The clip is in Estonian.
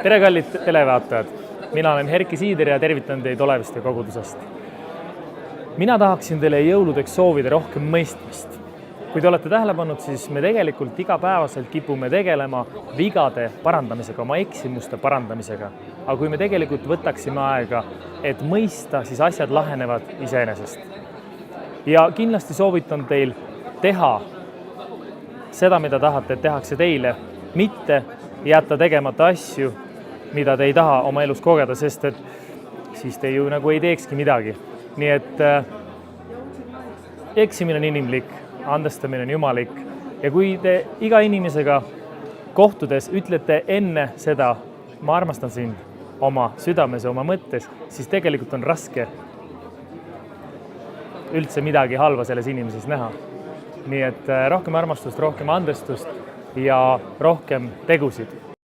Tere, kallid televaatajad! Mina olen Erki Siider ja tervitan teid Oleviste kogudusest. Mina tahaksin teile jõuludeks soovida rohkem mõistmist. Kui te olete tähele pannud, siis me tegelikult igapäevaselt kipume tegelema vigade parandamisega, oma eksimuste parandamisega. Aga kui me tegelikult võtaksime aega, et mõista, siis asjad lahenevad iseenesest. Ja kindlasti soovitan teil teha seda, mida tahate, et tehakse teile, mitte jätta tegemata asju, mida te ei taha oma elus kogeda, sest et siis te ju nagu ei teekski midagi. Nii et eksimine on inimlik, andestamine on jumalik. Ja kui te iga inimesega kohtudes ütlete enne seda, ma armastan sind oma südames ja oma mõttes, siis tegelikult on raske üldse midagi halva selles inimeses näha. Nii et rohkem armastust, rohkem andestust ja rohkem tegusid.